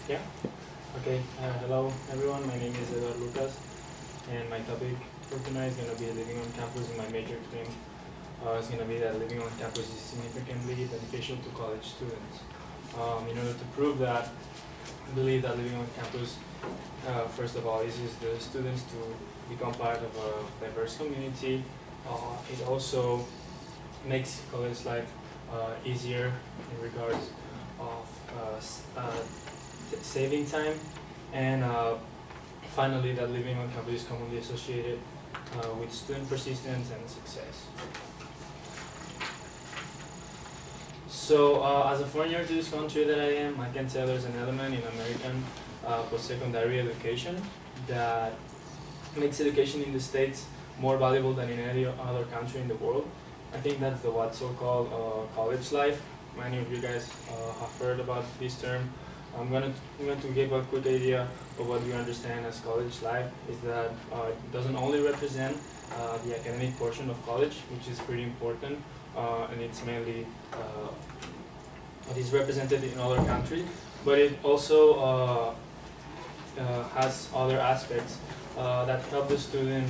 Yeah. Okay. Hello, everyone. My name is Eduard and my topic for tonight is going to be living on campus. And my major theme is going to be that living on campus is significantly beneficial to college students. In order to prove that, I believe that living on campus, first of all, eases the students to become part of a diverse community. It also makes college life easier in regards of saving time, and finally that living on campus is commonly associated with student persistence and success. So as a foreigner to this country that I am, I can tell there's an element in American post-secondary education that makes education in the States more valuable than in any other country in the world. I think that's the what so-called college life. Many of you guys have heard about this term. I'm going to give a quick idea of what we understand as college life. Is that it doesn't only represent the academic portion of college, which is pretty important, and it's mainly what is represented in other countries, but it also has other aspects that help the student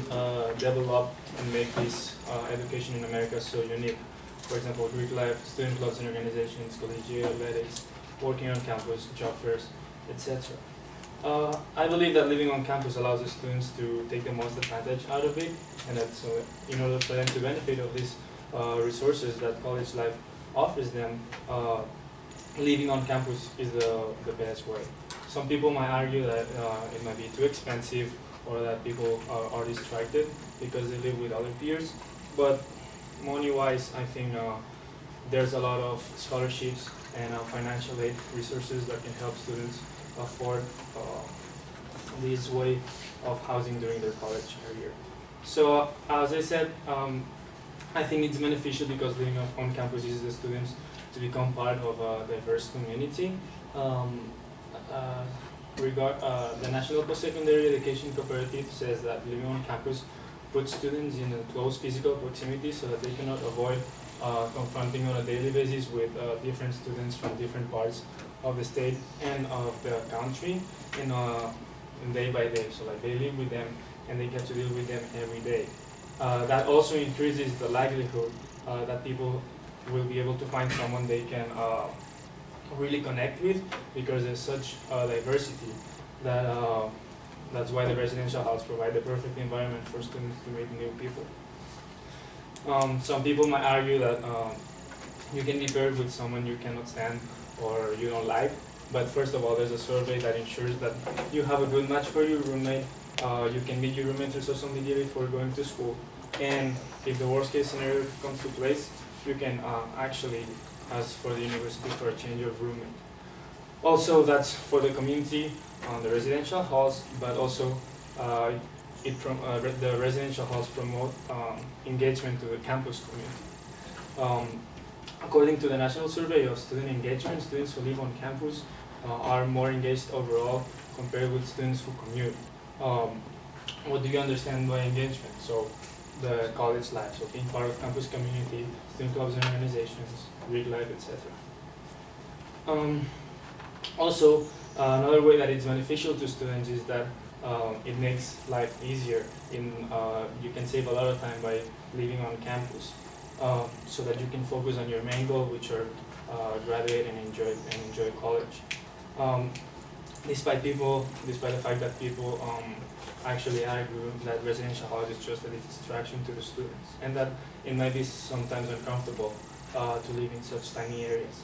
develop and make this education in America so unique. For example, Greek life, student clubs and organizations, collegiate athletics, working on campus, job fairs, etc. I believe that living on campus allows the students to take the most advantage out of it, and that so in order for them to benefit of these resources that college life offers them, living on campus is the best way. Some people might argue that it might be too expensive, or that people are distracted because they live with other peers, but money-wise, I think there's a lot of scholarships and financial aid resources that can help students afford this way of housing during their college career. So as I said, I think it's beneficial because living on campus uses the students to become part of a diverse community. The National Post-Secondary Education Cooperative says that living on campus puts students in a close physical proximity so that they cannot avoid confronting on a daily basis with different students from different parts of the state and of the country, and day by day. So like they live with them and they get to deal with them every day. That also increases the likelihood that people will be able to find someone they can really connect with, because there's such diversity that that's why the residential halls provide the perfect environment for students to meet new people. Some people might argue that you can be paired with someone you cannot stand or you don't like, but first of all, there's a survey that ensures that you have a good match for your roommate. You can meet your roommate through social media before going to school, and if the worst case scenario comes to place, you can actually ask for the university for a change of roommate. Also, that's for the community on the residential halls, but also the residential halls promote engagement to the campus community. According to the National Survey of Student Engagement, students who live on campus are more engaged overall compared with students who commute. What do you understand by engagement? So the college life, so being part of campus community, student clubs and organizations, Greek life, etc. Also, another way that it's beneficial to students is that it makes life easier. You can save a lot of time by living on campus, so that you can focus on your main goal, which are graduate and enjoy college. Despite the fact that people actually argue that residential halls is just a distraction to the students, and that it might be sometimes uncomfortable to live in such tiny areas.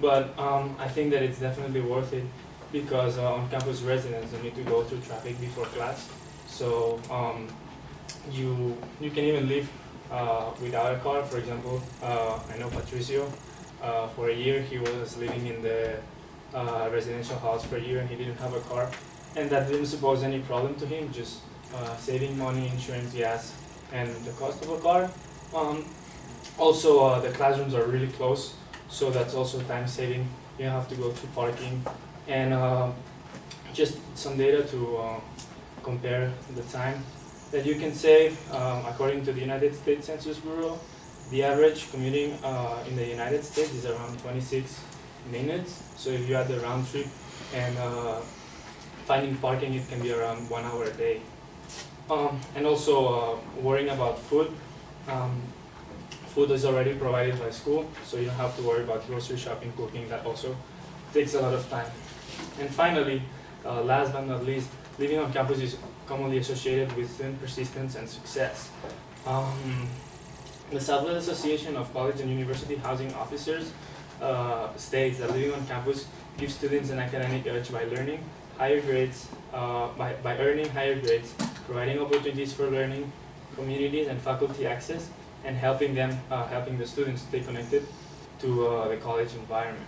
But I think that it's definitely worth it, because on-campus residents don't need to go through traffic before class. So you can even live without a car. For example, I know Patricio. For a year, he was living in the residential house for a year, and he didn't have a car, and that didn't suppose any problem to him. Just saving money, insurance, gas, and the cost of a car. Also, the classrooms are really close, so that's also time saving. You don't have to go through parking, and just some data to compare the time that you can save. According to the United States Census Bureau, the average commuting in the United States is around 26 minutes. So if you add the round trip and finding parking, it can be around 1 hour a day. And also worrying about food. Food is already provided by school, so you don't have to worry about grocery shopping, cooking. That also takes a lot of time. And finally, last but not least, living on campus is commonly associated with student persistence and success. The Southwest Association of College and University Housing Officers states that living on campus gives students an academic edge by learning higher grades, by earning higher grades, providing opportunities for learning, communities and faculty access, and helping the students stay connected to the college environment.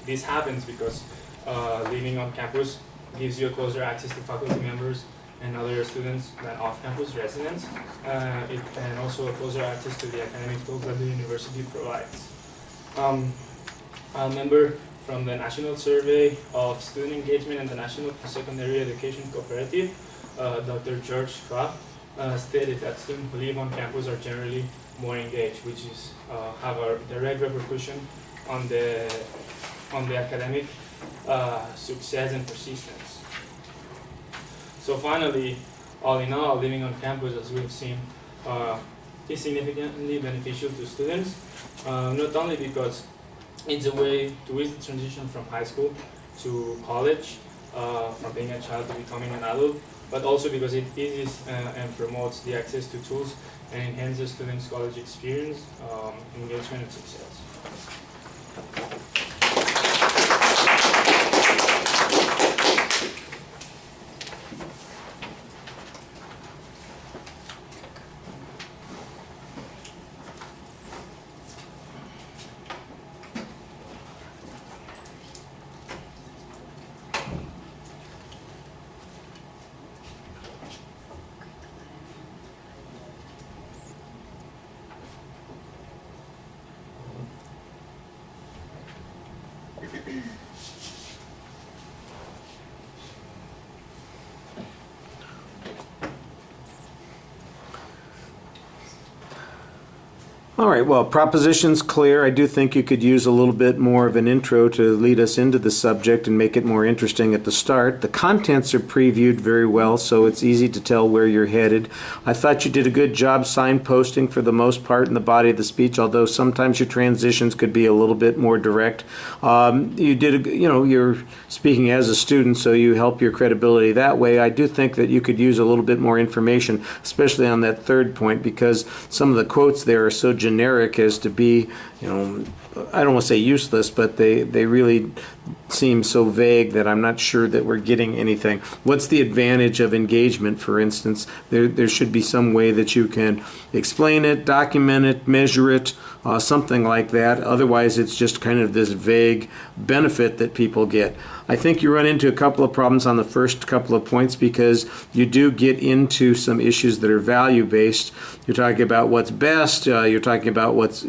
This happens because living on campus gives you a closer access to faculty members and other students than off-campus residents, and also a closer access to the academic tools that the university provides. A member from the National Survey of Student Engagement and the National Secondary Education Cooperative, Dr. Eduard COF, stated that students who live on campus are generally more engaged, which is have a direct repercussion on the academic success and persistence. So finally, all in all, living on campus, as we've seen, is significantly beneficial to students, not only because it's a way to ease the transition from high school to college, from being a child to becoming an adult, but also because it eases and promotes the access to tools and enhances students' college experience, engagement, and success. All right, well, proposition's clear. I do think you could use a little bit more of an intro to lead us into the subject and make it more interesting at the start. The contents are previewed very well, so it's easy to tell where you're headed. I thought you did a good job signposting for the most part in the body of the speech, although sometimes your transitions could be a little bit more direct. You did, you're speaking as a student, so you help your credibility that way. I do think that you could use a little bit more information, especially on that third point, because some of the quotes there are so generic as to be, I don't want to say useless, but they really seem so vague that I'm not sure that we're getting anything. What's the advantage of engagement, for instance? There should be some way that you can explain it, document it, measure it, something like that. Otherwise, it's just kind of this vague benefit that people get. I think you run into a couple of problems on the first couple of points because you do get into some issues that are value-based. You're talking about what's best. You're talking about what's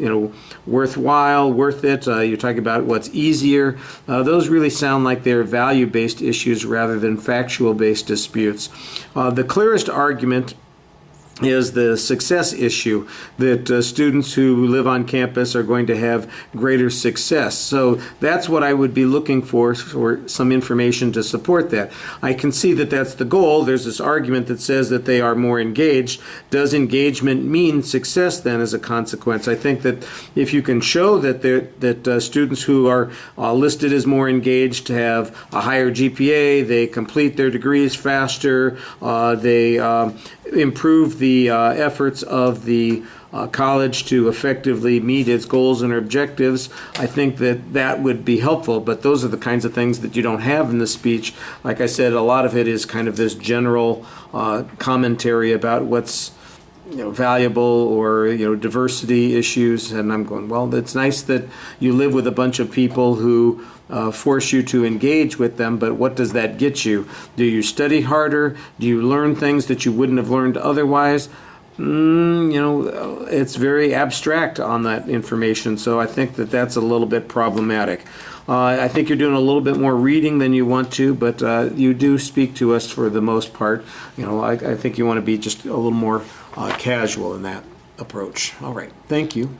worthwhile, worth it. You're talking about what's easier. Those really sound like they're value-based issues rather than factual-based disputes. The clearest argument is the success issue, that students who live on campus are going to have greater success. So that's what I would be looking for some information to support that. I can see that that's the goal. There's this argument that says that they are more engaged. Does engagement mean success then as a consequence? I think that if you can show that students who are listed as more engaged have a higher GPA, they complete their degrees faster, they improve the efforts of the college to effectively meet its goals and objectives, I think that would be helpful. But those are the kinds of things that you don't have in the speech. Like I said, a lot of it is kind of this general commentary about what's valuable or diversity issues, and I'm going, well, it's nice that you live with a bunch of people who force you to engage with them, but what does that get you? Do you study harder? Do you learn things that you wouldn't have learned otherwise? It's very abstract on that information, so I think that that's a little bit problematic. I think you're doing a little bit more reading than you want to, but you do speak to us for the most part. I think you want to be just a little more casual in that approach. All right, thank you.